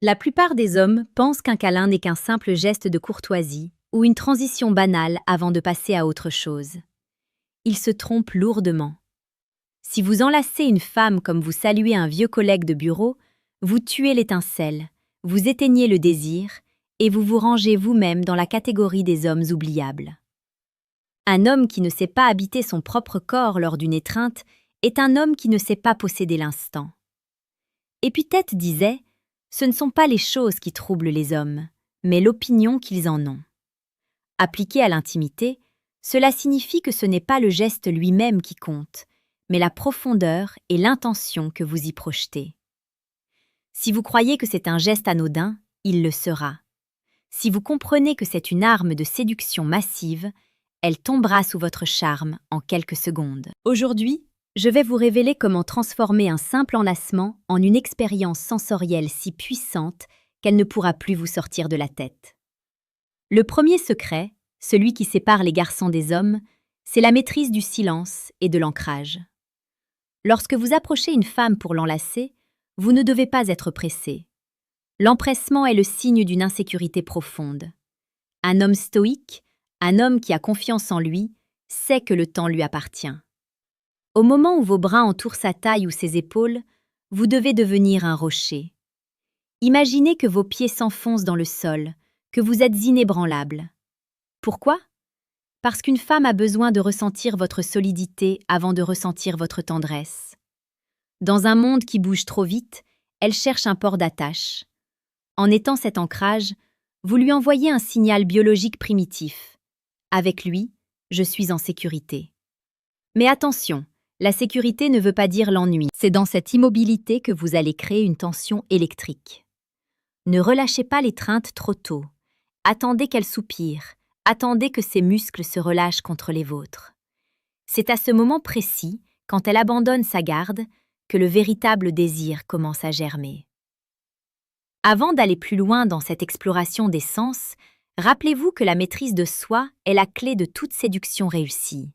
La plupart des hommes pensent qu'un câlin n'est qu'un simple geste de courtoisie ou une transition banale avant de passer à autre chose. Ils se trompent lourdement. Si vous enlacez une femme comme vous saluez un vieux collègue de bureau, vous tuez l'étincelle, vous éteignez le désir et vous vous rangez vous-même dans la catégorie des hommes oubliables. Un homme qui ne sait pas habiter son propre corps lors d'une étreinte est un homme qui ne sait pas posséder l'instant. Épictète disait « Ce ne sont pas les choses qui troublent les hommes, mais l'opinion qu'ils en ont ». Appliqué à l'intimité, cela signifie que ce n'est pas le geste lui-même qui compte, mais la profondeur et l'intention que vous y projetez. Si vous croyez que c'est un geste anodin, il le sera. Si vous comprenez que c'est une arme de séduction massive, elle tombera sous votre charme en quelques secondes. Aujourd'hui, je vais vous révéler comment transformer un simple enlacement en une expérience sensorielle si puissante qu'elle ne pourra plus vous sortir de la tête. Le premier secret, celui qui sépare les garçons des hommes, c'est la maîtrise du silence et de l'ancrage. Lorsque vous approchez une femme pour l'enlacer, vous ne devez pas être pressé. L'empressement est le signe d'une insécurité profonde. Un homme stoïque, un homme qui a confiance en lui, sait que le temps lui appartient. Au moment où vos bras entourent sa taille ou ses épaules, vous devez devenir un rocher. Imaginez que vos pieds s'enfoncent dans le sol, que vous êtes inébranlable. Pourquoi ? Parce qu'une femme a besoin de ressentir votre solidité avant de ressentir votre tendresse. Dans un monde qui bouge trop vite, elle cherche un port d'attache. En étant cet ancrage, vous lui envoyez un signal biologique primitif. Avec lui, je suis en sécurité. Mais attention, la sécurité ne veut pas dire l'ennui. C'est dans cette immobilité que vous allez créer une tension électrique. Ne relâchez pas l'étreinte trop tôt. Attendez qu'elle soupire. Attendez que ses muscles se relâchent contre les vôtres. C'est à ce moment précis, quand elle abandonne sa garde, que le véritable désir commence à germer. Avant d'aller plus loin dans cette exploration des sens, rappelez-vous que la maîtrise de soi est la clé de toute séduction réussie.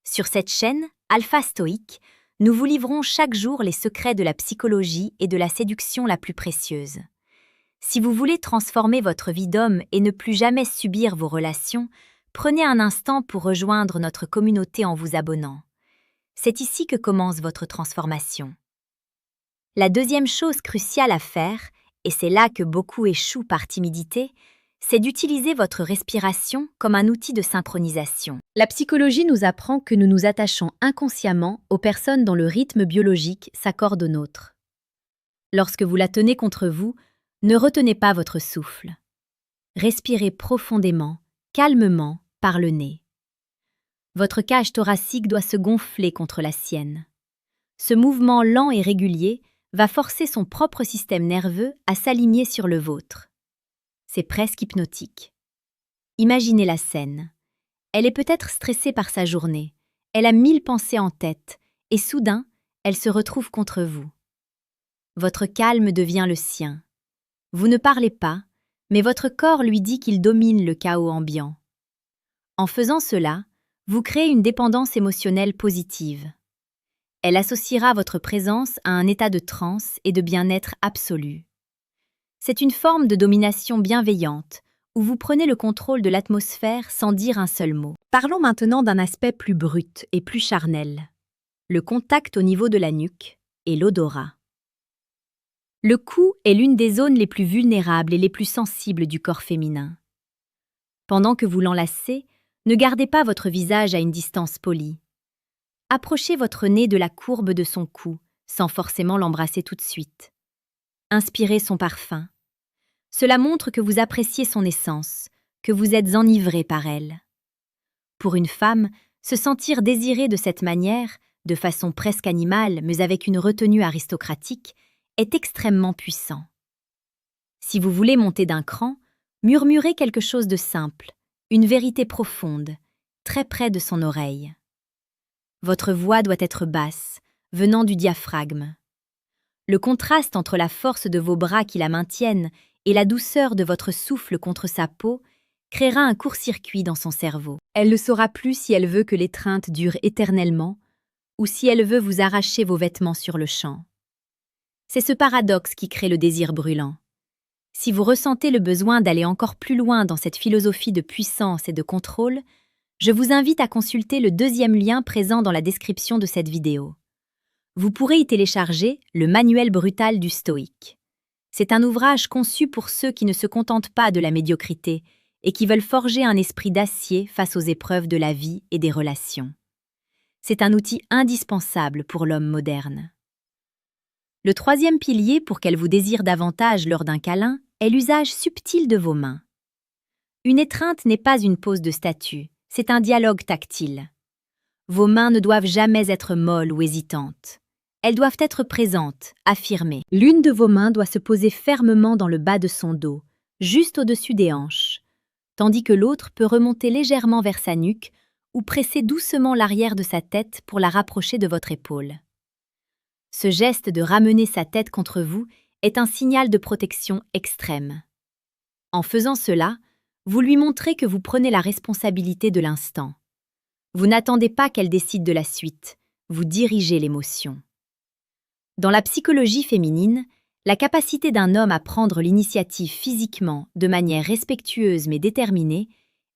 Sur cette chaîne, Alpha Stoïque, nous vous livrons chaque jour les secrets de la psychologie et de la séduction la plus précieuse. Si vous voulez transformer votre vie d'homme et ne plus jamais subir vos relations, prenez un instant pour rejoindre notre communauté en vous abonnant. C'est ici que commence votre transformation. La deuxième chose cruciale à faire, et c'est là que beaucoup échouent par timidité, c'est d'utiliser votre respiration comme un outil de synchronisation. La psychologie nous apprend que nous nous attachons inconsciemment aux personnes dont le rythme biologique s'accorde au nôtre. Lorsque vous la tenez contre vous, ne retenez pas votre souffle. Respirez profondément, calmement, par le nez. Votre cage thoracique doit se gonfler contre la sienne. Ce mouvement lent et régulier va forcer son propre système nerveux à s'aligner sur le vôtre. C'est presque hypnotique. Imaginez la scène. Elle est peut-être stressée par sa journée, elle a 1000 pensées en tête, et soudain, elle se retrouve contre vous. Votre calme devient le sien. Vous ne parlez pas, mais votre corps lui dit qu'il domine le chaos ambiant. En faisant cela, vous créez une dépendance émotionnelle positive. Elle associera votre présence à un état de transe et de bien-être absolu. C'est une forme de domination bienveillante, où vous prenez le contrôle de l'atmosphère sans dire un seul mot. Parlons maintenant d'un aspect plus brut et plus charnel. Le contact au niveau de la nuque et l'odorat. Le cou est l'une des zones les plus vulnérables et les plus sensibles du corps féminin. Pendant que vous l'enlacez, ne gardez pas votre visage à une distance polie. Approchez votre nez de la courbe de son cou, sans forcément l'embrasser tout de suite. Inspirez son parfum. Cela montre que vous appréciez son essence, que vous êtes enivré par elle. Pour une femme, se sentir désirée de cette manière, de façon presque animale mais avec une retenue aristocratique, est extrêmement puissant. Si vous voulez monter d'un cran, murmurez quelque chose de simple, une vérité profonde, très près de son oreille. Votre voix doit être basse, venant du diaphragme. Le contraste entre la force de vos bras qui la maintiennent et la douceur de votre souffle contre sa peau créera un court-circuit dans son cerveau. Elle ne saura plus si elle veut que l'étreinte dure éternellement ou si elle veut vous arracher vos vêtements sur le champ. C'est ce paradoxe qui crée le désir brûlant. Si vous ressentez le besoin d'aller encore plus loin dans cette philosophie de puissance et de contrôle, je vous invite à consulter le deuxième lien présent dans la description de cette vidéo. Vous pourrez y télécharger le Manuel brutal du stoïque. C'est un ouvrage conçu pour ceux qui ne se contentent pas de la médiocrité et qui veulent forger un esprit d'acier face aux épreuves de la vie et des relations. C'est un outil indispensable pour l'homme moderne. Le troisième pilier pour qu'elle vous désire davantage lors d'un câlin est l'usage subtil de vos mains. Une étreinte n'est pas une pose de statue, c'est un dialogue tactile. Vos mains ne doivent jamais être molles ou hésitantes. Elles doivent être présentes, affirmées. L'une de vos mains doit se poser fermement dans le bas de son dos, juste au-dessus des hanches, tandis que l'autre peut remonter légèrement vers sa nuque ou presser doucement l'arrière de sa tête pour la rapprocher de votre épaule. Ce geste de ramener sa tête contre vous est un signal de protection extrême. En faisant cela, vous lui montrez que vous prenez la responsabilité de l'instant. Vous n'attendez pas qu'elle décide de la suite, vous dirigez l'émotion. Dans la psychologie féminine, la capacité d'un homme à prendre l'initiative physiquement de manière respectueuse mais déterminée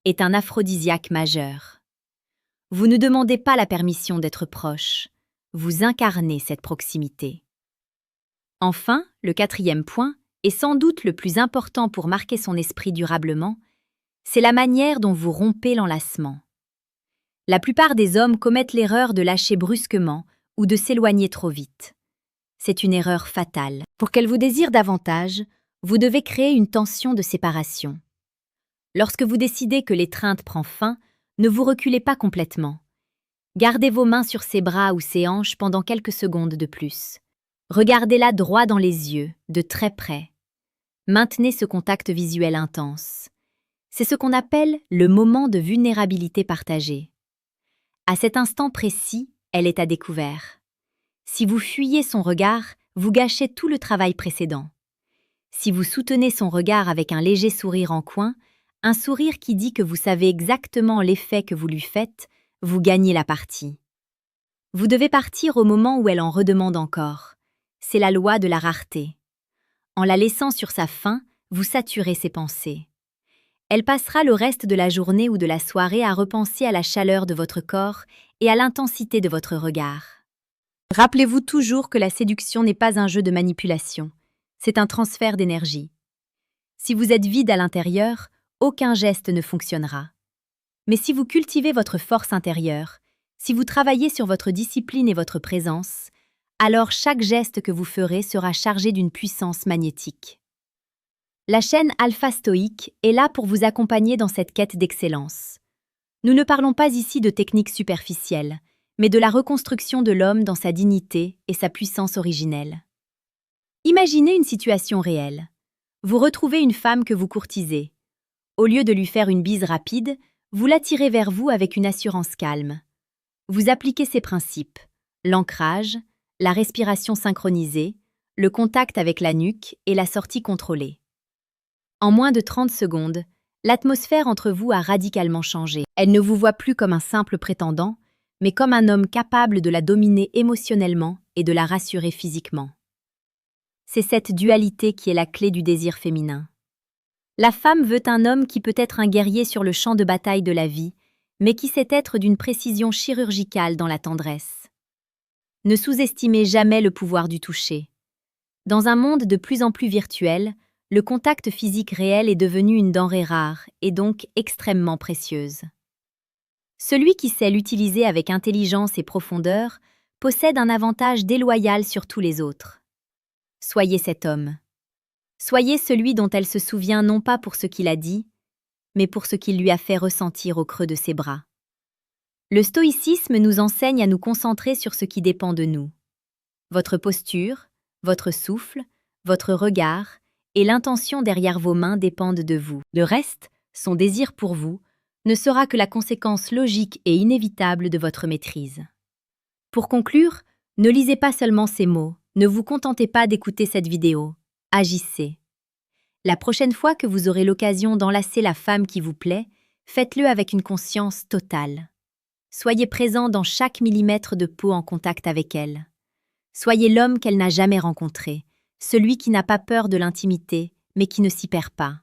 est un aphrodisiaque majeur. Vous ne demandez pas la permission d'être proche, vous incarnez cette proximité. Enfin, le quatrième point, et sans doute le plus important pour marquer son esprit durablement, c'est la manière dont vous rompez l'enlacement. La plupart des hommes commettent l'erreur de lâcher brusquement ou de s'éloigner trop vite. C'est une erreur fatale. Pour qu'elle vous désire davantage, vous devez créer une tension de séparation. Lorsque vous décidez que l'étreinte prend fin, ne vous reculez pas complètement. Gardez vos mains sur ses bras ou ses hanches pendant quelques secondes de plus. Regardez-la droit dans les yeux, de très près. Maintenez ce contact visuel intense. C'est ce qu'on appelle le moment de vulnérabilité partagée. À cet instant précis, elle est à découvert. Si vous fuyez son regard, vous gâchez tout le travail précédent. Si vous soutenez son regard avec un léger sourire en coin, un sourire qui dit que vous savez exactement l'effet que vous lui faites, vous gagnez la partie. Vous devez partir au moment où elle en redemande encore. C'est la loi de la rareté. En la laissant sur sa faim, vous saturez ses pensées. Elle passera le reste de la journée ou de la soirée à repenser à la chaleur de votre corps et à l'intensité de votre regard. Rappelez-vous toujours que la séduction n'est pas un jeu de manipulation, c'est un transfert d'énergie. Si vous êtes vide à l'intérieur, aucun geste ne fonctionnera. Mais si vous cultivez votre force intérieure, si vous travaillez sur votre discipline et votre présence, alors chaque geste que vous ferez sera chargé d'une puissance magnétique. La chaîne Alpha Stoïque est là pour vous accompagner dans cette quête d'excellence. Nous ne parlons pas ici de techniques superficielles, mais de la reconstruction de l'homme dans sa dignité et sa puissance originelle. Imaginez une situation réelle. Vous retrouvez une femme que vous courtisez. Au lieu de lui faire une bise rapide, vous l'attirez vers vous avec une assurance calme. Vous appliquez ces principes, l'ancrage, la respiration synchronisée, le contact avec la nuque et la sortie contrôlée. En moins de 30 secondes, l'atmosphère entre vous a radicalement changé. Elle ne vous voit plus comme un simple prétendant, mais comme un homme capable de la dominer émotionnellement et de la rassurer physiquement. C'est cette dualité qui est la clé du désir féminin. La femme veut un homme qui peut être un guerrier sur le champ de bataille de la vie, mais qui sait être d'une précision chirurgicale dans la tendresse. Ne sous-estimez jamais le pouvoir du toucher. Dans un monde de plus en plus virtuel, le contact physique réel est devenu une denrée rare et donc extrêmement précieuse. Celui qui sait l'utiliser avec intelligence et profondeur possède un avantage déloyal sur tous les autres. Soyez cet homme. Soyez celui dont elle se souvient non pas pour ce qu'il a dit, mais pour ce qu'il lui a fait ressentir au creux de ses bras. Le stoïcisme nous enseigne à nous concentrer sur ce qui dépend de nous. Votre posture, votre souffle, votre regard et l'intention derrière vos mains dépendent de vous. Le reste, son désir pour vous, ne sera que la conséquence logique et inévitable de votre maîtrise. Pour conclure, ne lisez pas seulement ces mots, ne vous contentez pas d'écouter cette vidéo, agissez. La prochaine fois que vous aurez l'occasion d'enlacer la femme qui vous plaît, faites-le avec une conscience totale. Soyez présent dans chaque millimètre de peau en contact avec elle. Soyez l'homme qu'elle n'a jamais rencontré, celui qui n'a pas peur de l'intimité, mais qui ne s'y perd pas.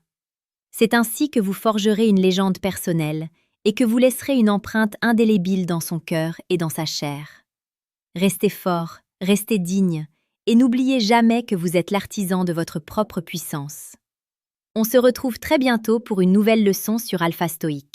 C'est ainsi que vous forgerez une légende personnelle et que vous laisserez une empreinte indélébile dans son cœur et dans sa chair. Restez fort, restez digne, et n'oubliez jamais que vous êtes l'artisan de votre propre puissance. On se retrouve très bientôt pour une nouvelle leçon sur Alpha Stoïque.